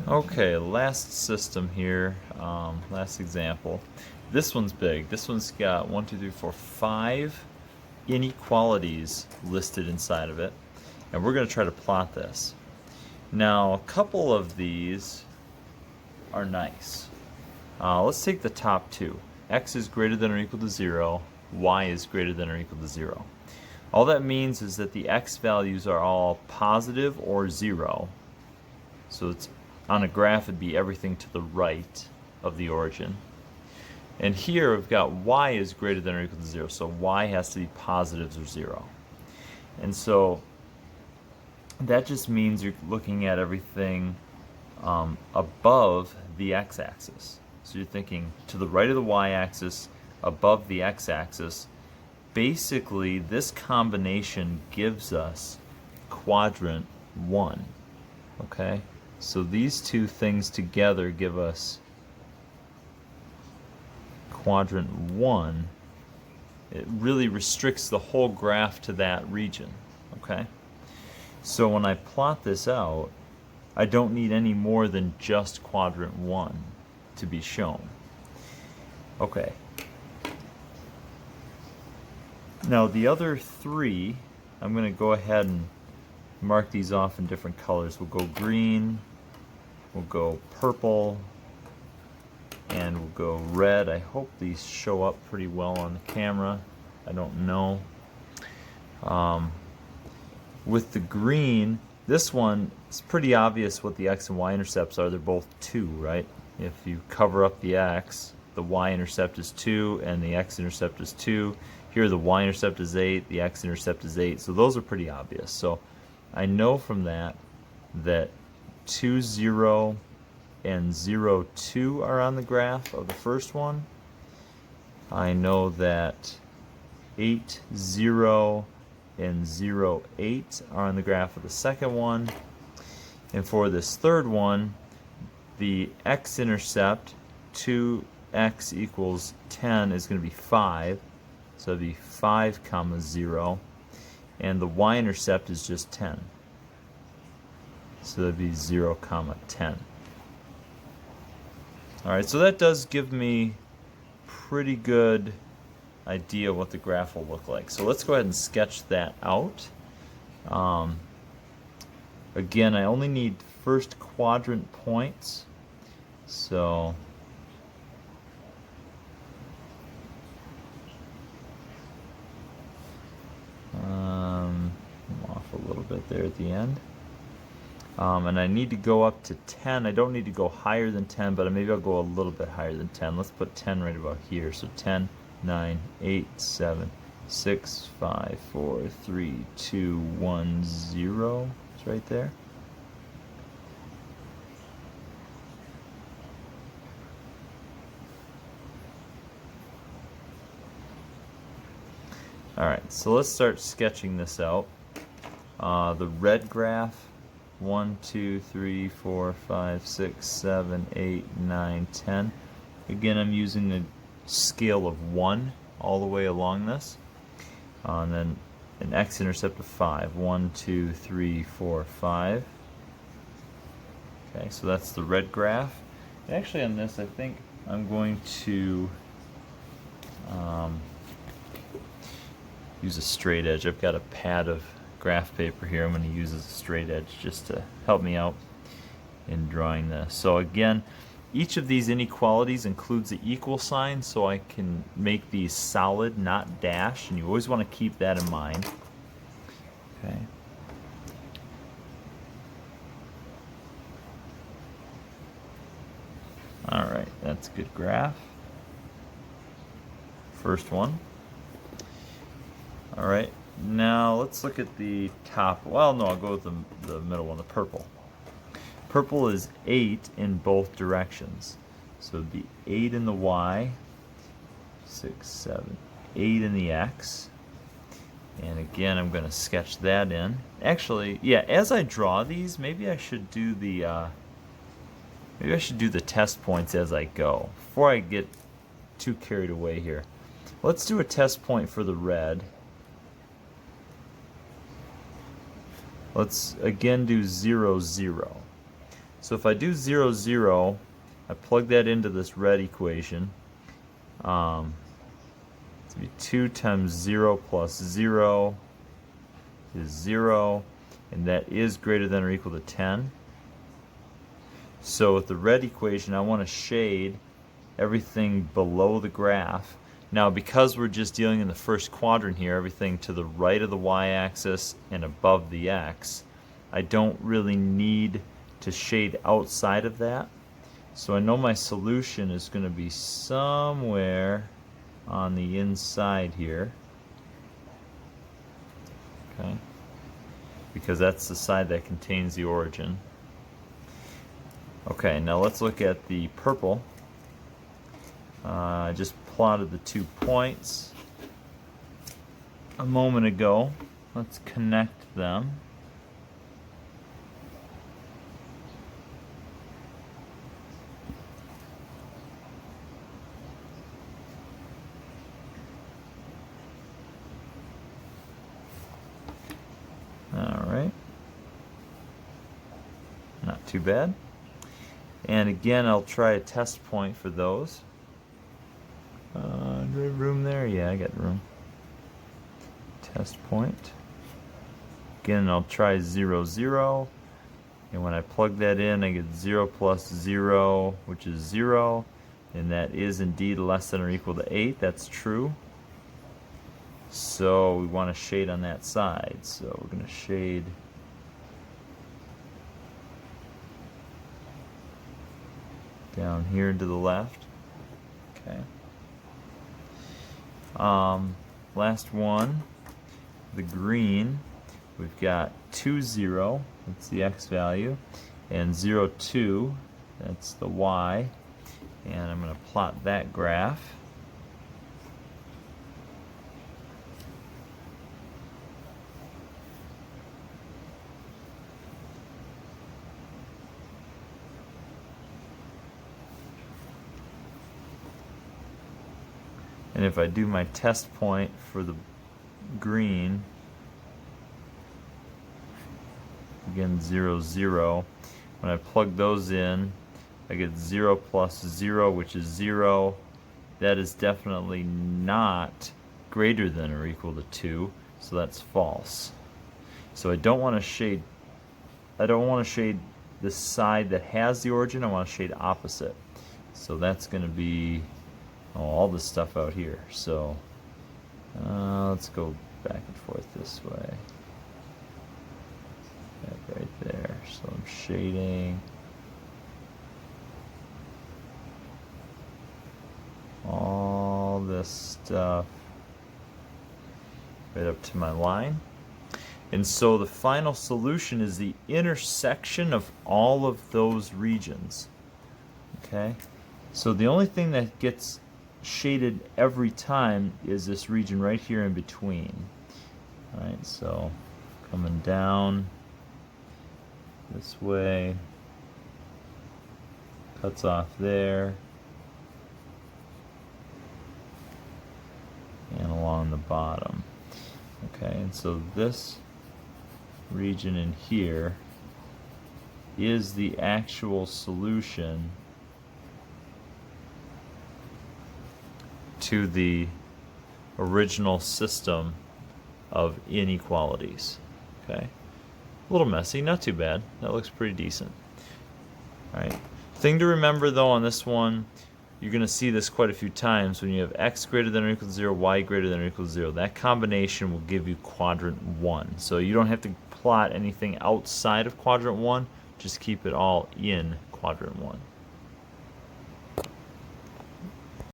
Okay, last system here, last example. This one's big. This one's got 1, 2, 3, 4, 5 inequalities listed inside of it. And we're going to try to plot this. Now, a couple of these are nice. Let's take the top two. X is greater than or equal to 0. Y is greater than or equal to 0. All that means is that the x values are all positive or 0. So it's on a graph, it'd be everything to the right of the origin. And here we've got y is greater than or equal to 0, so y has to be positives or 0. And so that just means you're looking at everything above the x-axis. So you're thinking to the right of the y-axis, above the x-axis. Basically, this combination gives us quadrant 1. Okay? So these two things together give us quadrant 1. It really restricts the whole graph to that region. Okay? So when I plot this out, I don't need any more than just quadrant 1 to be shown. Okay. Now the other three, I'm going to go ahead and mark these off in different colors. We'll go green, we'll go purple, and we'll go red. I hope these show up pretty well on the camera. I don't know. With the green, this one, it's pretty obvious what the x and y intercepts are. They're both 2, right? If you cover up the x, the y-intercept is 2 and the x-intercept is 2. Here the y-intercept is 8, the x-intercept is 8. So those are pretty obvious. So I know from that 2, 0, and 0, 2 are on the graph of the first one. I know that 8, 0, and 0, 8 are on the graph of the second one. And for this third one, the x-intercept, 2x equals 10, is going to be 5. So it'd be 5, 0. And the y-intercept is just 10. So that'd be 0, 10. Alright, so that does give me pretty good idea what the graph will look like. So let's go ahead and sketch that out. Again, I only need first quadrant points. So I'm off a little bit there at the end. And I need to go up to 10. I don't need to go higher than 10, but maybe I'll go a little bit higher than 10. Let's put 10 right about here. So 10, 9, 8, 7, 6, 5, 4, 3, 2, 1, 0. It's right there. Alright, so let's start sketching this out. The red graph, 1, 2, 3, 4, 5, 6, 7, 8, 9, 10. Again, I'm using a scale of 1 all the way along this. And then an x-intercept of 5. 1, 2, 3, 4, 5. Okay, so that's the red graph. Actually on this, I think I'm going to use a straight edge. I've got a pad of graph paper here I'm going to use as a straight edge just to help me out in drawing this. So again, each of these inequalities includes the equal sign, so I can make these solid, not dashed, and you always want to keep that in mind. Okay. Alright, that's a good graph. First one. Alright, now let's look at the top. Well, no, I'll go with the middle one, the purple. Purple is 8 in both directions. So it'd be 8 in the y, 6, 7, 8 in the x. And again, I'm going to sketch that in. Actually, yeah, as I draw these, maybe I should do the test points as I go, before I get too carried away here. Let's do a test point for the red. Let's again do 0, 0. So if I do 0, 0, I plug that into this red equation. It's going to be 2 times 0 plus 0 is 0, and that is greater than or equal to 10. So with the red equation, I want to shade everything below the graph. Now, because we're just dealing in the first quadrant here, everything to the right of the y-axis and above the x, I don't really need to shade outside of that. So I know my solution is going to be somewhere on the inside here. Okay, because that's the side that contains the origin. Okay, now let's look at the purple. I just plotted the 2 points a moment ago. Let's connect them. Alright, not too bad. And again, I'll try a test point for those. Do I have room there? Yeah, I got room. Test point. Again, I'll try 0, 0. And when I plug that in, I get 0 plus 0, which is 0. And that is indeed less than or equal to 8. That's true. So we want to shade on that side. So we're going to shade down here to the left. Okay. Last one, the green. We've got 2, 0. That's the x value, and 0, 2. That's the y. And I'm going to plot that graph. And if I do my test point for the green, again 0, 0, when I plug those in, I get 0 plus 0, which is 0. That is definitely not greater than or equal to 2, so that's false. So I don't want to shade the side that has the origin. I want to shade opposite. So that's going to be all this stuff out here. So let's go back and forth this way. That right there. So I'm shading all this stuff right up to my line. And so the final solution is the intersection of all of those regions. Okay? So the only thing that gets shaded every time is this region right here in between. Alright, so coming down this way, cuts off there, and along the bottom. Okay, and so this region in here is the actual solution to the original system of inequalities. Okay, a little messy, not too bad. That looks pretty decent. All right. Thing to remember though on this one, you're going to see this quite a few times when you have x greater than or equal to 0, y greater than or equal to 0. That combination will give you quadrant 1. So you don't have to plot anything outside of quadrant 1, just keep it all in quadrant 1.